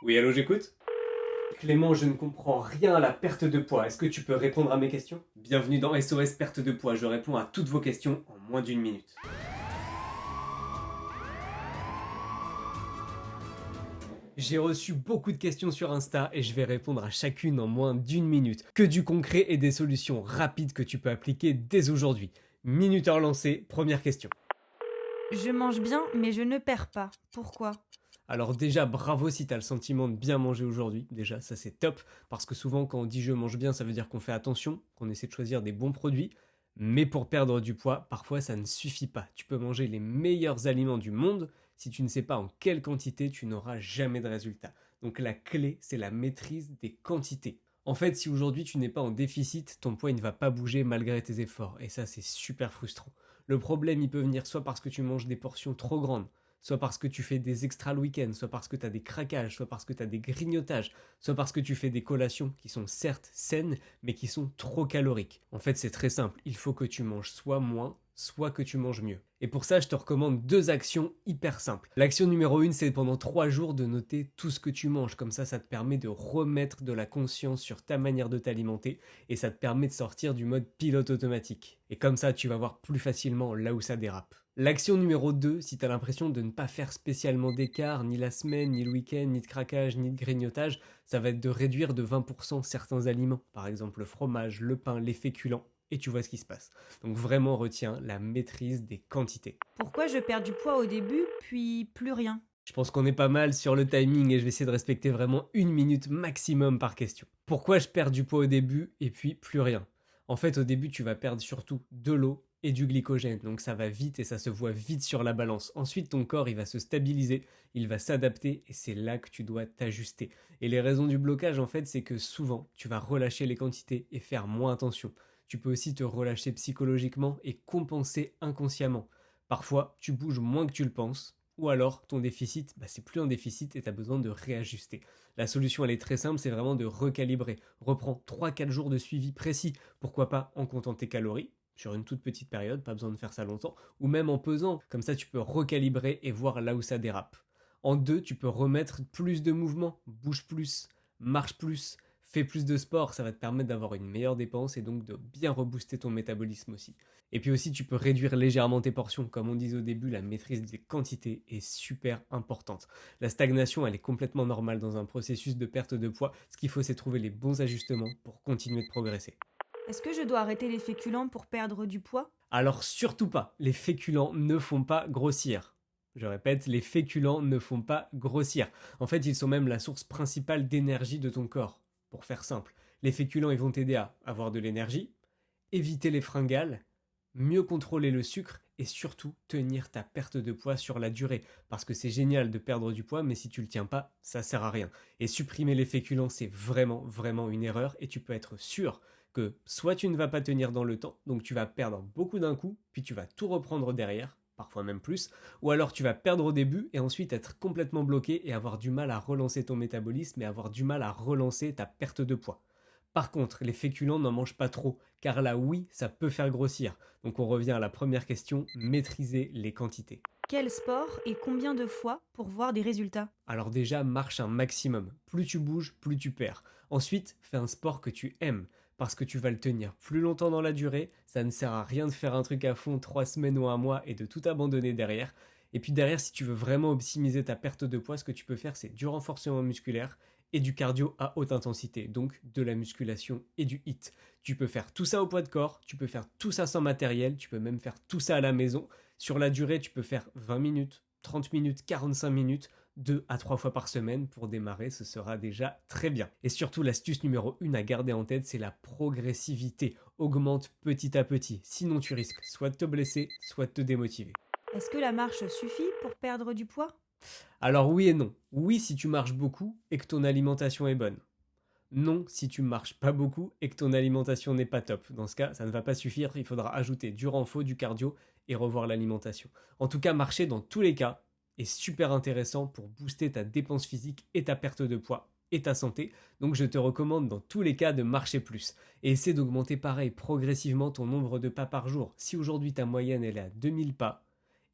Oui, allô, j'écoute. Clément, je ne comprends rien à la perte de poids. Est-ce que tu peux répondre à mes questions? Bienvenue dans SOS Perte de poids. Je réponds à toutes vos questions en moins d'une minute. J'ai reçu beaucoup de questions sur Insta et je vais répondre à chacune en moins d'une minute. Que du concret et des solutions rapides que tu peux appliquer dès aujourd'hui. Minuteur lancé, première question. Je mange bien, mais je ne perds pas. Pourquoi? Alors déjà, bravo si tu as le sentiment de bien manger aujourd'hui. Déjà, ça c'est top, parce que souvent quand on dit je mange bien, ça veut dire qu'on fait attention, qu'on essaie de choisir des bons produits. Mais pour perdre du poids, parfois ça ne suffit pas. Tu peux manger les meilleurs aliments du monde, si tu ne sais pas en quelle quantité, tu n'auras jamais de résultat. Donc la clé, c'est la maîtrise des quantités. En fait, si aujourd'hui tu n'es pas en déficit, ton poids il ne va pas bouger malgré tes efforts. Et ça, c'est super frustrant. Le problème, il peut venir soit parce que tu manges des portions trop grandes, soit parce que tu fais des extras le week-end, soit parce que tu as des craquages, soit parce que tu as des grignotages, soit parce que tu fais des collations qui sont certes saines, mais qui sont trop caloriques. En fait, c'est très simple, il faut que tu manges soit moins, soit que tu manges mieux. Et pour ça, je te recommande deux actions hyper simples. L'action numéro 1, c'est pendant 3 jours de noter tout ce que tu manges. Comme ça te permet de remettre de la conscience sur ta manière de t'alimenter et ça te permet de sortir du mode pilote automatique. Et comme ça, tu vas voir plus facilement là où ça dérape. L'action numéro 2, si tu as l'impression de ne pas faire spécialement d'écart, ni la semaine, ni le week-end, ni de craquage, ni de grignotage, ça va être de réduire de 20% certains aliments, par exemple le fromage, le pain, les féculents, et tu vois ce qui se passe. Donc vraiment retiens la maîtrise des quantités. Pourquoi je perds du poids au début, puis plus rien? Je pense qu'on est pas mal sur le timing et je vais essayer de respecter vraiment une minute maximum par question. Pourquoi je perds du poids au début et puis plus rien? En fait, au début, tu vas perdre surtout de l'eau et du glycogène, donc ça va vite et ça se voit vite sur la balance. Ensuite, ton corps, il va se stabiliser, il va s'adapter et c'est là que tu dois t'ajuster. Et les raisons du blocage, en fait, c'est que souvent, tu vas relâcher les quantités et faire moins attention. Tu peux aussi te relâcher psychologiquement et compenser inconsciemment. Parfois, tu bouges moins que tu le penses, ou alors ton déficit, c'est plus un déficit et tu as besoin de réajuster. La solution, elle est très simple, c'est vraiment de recalibrer. Reprends 3-4 jours de suivi précis, pourquoi pas en comptant tes calories, sur une toute petite période, pas besoin de faire ça longtemps, ou même en pesant, comme ça tu peux recalibrer et voir là où ça dérape. En deux, tu peux remettre plus de mouvement, bouge plus, marche plus, fais plus de sport, ça va te permettre d'avoir une meilleure dépense et donc de bien rebooster ton métabolisme aussi. Et puis aussi, tu peux réduire légèrement tes portions. Comme on disait au début, la maîtrise des quantités est super importante. La stagnation, elle est complètement normale dans un processus de perte de poids. Ce qu'il faut, c'est trouver les bons ajustements pour continuer de progresser. Est-ce que je dois arrêter les féculents pour perdre du poids? Alors surtout pas, les féculents ne font pas grossir. Je répète, les féculents ne font pas grossir. En fait, ils sont même la source principale d'énergie de ton corps. Pour faire simple, les féculents, ils vont t'aider à avoir de l'énergie, éviter les fringales, mieux contrôler le sucre et surtout tenir ta perte de poids sur la durée. Parce que c'est génial de perdre du poids, mais si tu le tiens pas, ça sert à rien. Et supprimer les féculents, c'est vraiment, vraiment une erreur et tu peux être sûr que soit tu ne vas pas tenir dans le temps, donc tu vas perdre beaucoup d'un coup, puis tu vas tout reprendre derrière, parfois même plus, ou alors tu vas perdre au début et ensuite être complètement bloqué et avoir du mal à relancer ton métabolisme et avoir du mal à relancer ta perte de poids. Par contre, les féculents n'en mangent pas trop, car là oui, ça peut faire grossir. Donc on revient à la première question, maîtriser les quantités. Quel sport et combien de fois pour voir des résultats? Alors déjà, marche un maximum. Plus tu bouges, plus tu perds. Ensuite, fais un sport que tu aimes, parce que tu vas le tenir plus longtemps dans la durée. Ça ne sert à rien de faire un truc à fond 3 semaines ou un mois et de tout abandonner derrière. Et puis derrière, si tu veux vraiment optimiser ta perte de poids, ce que tu peux faire, c'est du renforcement musculaire et du cardio à haute intensité, donc de la musculation et du HIIT. Tu peux faire tout ça au poids de corps, tu peux faire tout ça sans matériel, tu peux même faire tout ça à la maison. Sur la durée, tu peux faire 20 minutes, 30 minutes, 45 minutes, 2 à 3 fois par semaine pour démarrer, ce sera déjà très bien. Et surtout, l'astuce numéro 1 à garder en tête, c'est la progressivité. Augmente petit à petit, sinon tu risques soit de te blesser, soit de te démotiver. Est-ce que la marche suffit pour perdre du poids? Alors oui et non. Oui si tu marches beaucoup et que ton alimentation est bonne. Non si tu marches pas beaucoup et que ton alimentation n'est pas top. Dans ce cas, ça ne va pas suffire, il faudra ajouter du renfort, du cardio et revoir l'alimentation. En tout cas, marcher dans tous les cas est super intéressant pour booster ta dépense physique et ta perte de poids et ta santé. Donc je te recommande dans tous les cas de marcher plus. Et essaie d'augmenter pareil progressivement ton nombre de pas par jour. Si aujourd'hui ta moyenne elle est à 2000 pas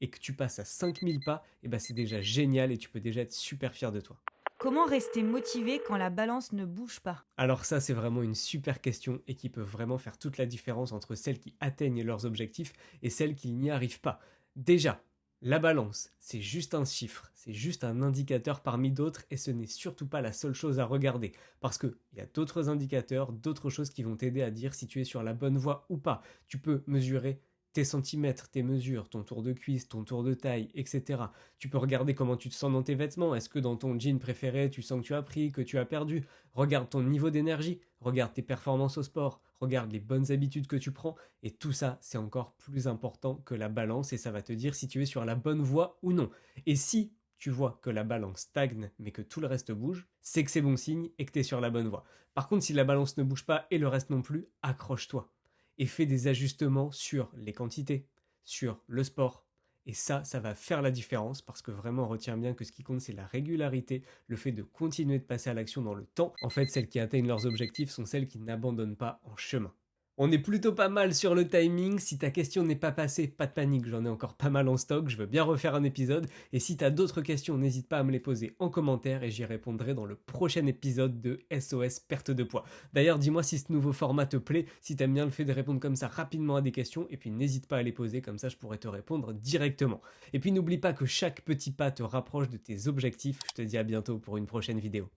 et que tu passes à 5000 pas, et ben c'est déjà génial et tu peux déjà être super fier de toi. Comment rester motivé quand la balance ne bouge pas? Alors ça, c'est vraiment une super question et qui peut vraiment faire toute la différence entre celles qui atteignent leurs objectifs et celles qui n'y arrivent pas. Déjà, la balance, c'est juste un chiffre, c'est juste un indicateur parmi d'autres et ce n'est surtout pas la seule chose à regarder parce qu'il y a d'autres indicateurs, d'autres choses qui vont t'aider à dire si tu es sur la bonne voie ou pas. Tu peux mesurer tes centimètres, tes mesures, ton tour de cuisse, ton tour de taille, etc. Tu peux regarder comment tu te sens dans tes vêtements. Est-ce que dans ton jean préféré, tu sens que tu as pris, que tu as perdu? Regarde ton niveau d'énergie, regarde tes performances au sport, regarde les bonnes habitudes que tu prends. Et tout ça, c'est encore plus important que la balance et ça va te dire si tu es sur la bonne voie ou non. Et si tu vois que la balance stagne mais que tout le reste bouge, c'est que c'est bon signe et que tu es sur la bonne voie. Par contre, si la balance ne bouge pas et le reste non plus, accroche-toi et fais des ajustements sur les quantités, sur le sport. Et ça va faire la différence parce que vraiment, retiens bien que ce qui compte, c'est la régularité, le fait de continuer de passer à l'action dans le temps. En fait, celles qui atteignent leurs objectifs sont celles qui n'abandonnent pas en chemin. On est plutôt pas mal sur le timing. Si ta question n'est pas passée, pas de panique, j'en ai encore pas mal en stock. Je veux bien refaire un épisode. Et si t'as d'autres questions, n'hésite pas à me les poser en commentaire et j'y répondrai dans le prochain épisode de SOS perte de poids. D'ailleurs, dis-moi si ce nouveau format te plaît, si t'aimes bien le fait de répondre comme ça rapidement à des questions. Et puis n'hésite pas à les poser, comme ça je pourrai te répondre directement. Et puis n'oublie pas que chaque petit pas te rapproche de tes objectifs. Je te dis à bientôt pour une prochaine vidéo.